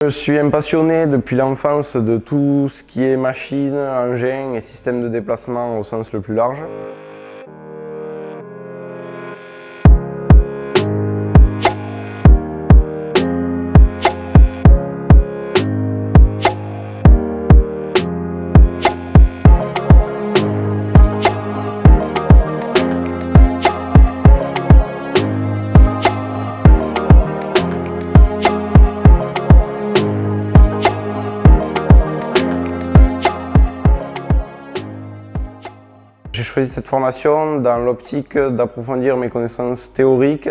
Je suis un passionné depuis l'enfance de tout ce qui est machines, engins et systèmes de déplacement au sens le plus large. J'ai choisi cette formation dans l'optique d'approfondir mes connaissances théoriques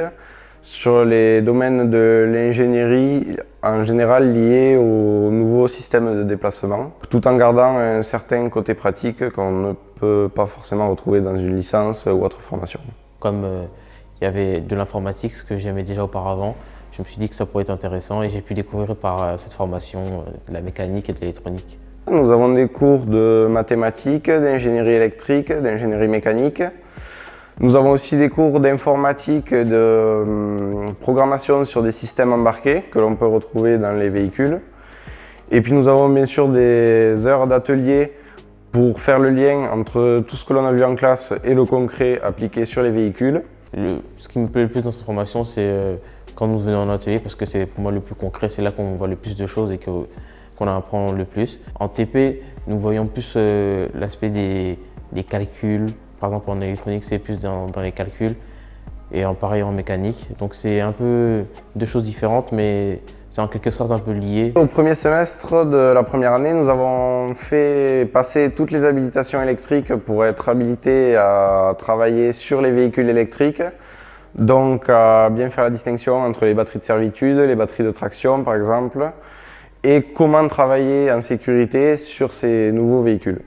sur les domaines de l'ingénierie en général liés aux nouveaux systèmes de déplacement, tout en gardant un certain côté pratique qu'on ne peut pas forcément retrouver dans une licence ou autre formation. Comme il y avait de l'informatique, ce que j'aimais déjà auparavant, je me suis dit que ça pourrait être intéressant et j'ai pu découvrir par cette formation de la mécanique et de l'électronique. Nous avons des cours de mathématiques, d'ingénierie électrique, d'ingénierie mécanique. Nous avons aussi des cours d'informatique et de programmation sur des systèmes embarqués que l'on peut retrouver dans les véhicules. Et puis nous avons bien sûr des heures d'atelier pour faire le lien entre tout ce que l'on a vu en classe et le concret appliqué sur les véhicules. Ce qui me plaît le plus dans cette formation, c'est quand nous venons en atelier, parce que c'est pour moi le plus concret, c'est là qu'on voit le plus de choses et qu'on en apprend le plus. En TP, nous voyons plus l'aspect des calculs. Par exemple, en électronique, c'est plus dans les calculs et pareil en mécanique. Donc c'est un peu deux choses différentes, mais c'est en quelque sorte un peu lié. Au premier semestre de la première année, nous avons fait passer toutes les habilitations électriques pour être habilités à travailler sur les véhicules électriques. Donc à bien faire la distinction entre les batteries de servitude, les batteries de traction par exemple, et comment travailler en sécurité sur ces nouveaux véhicules.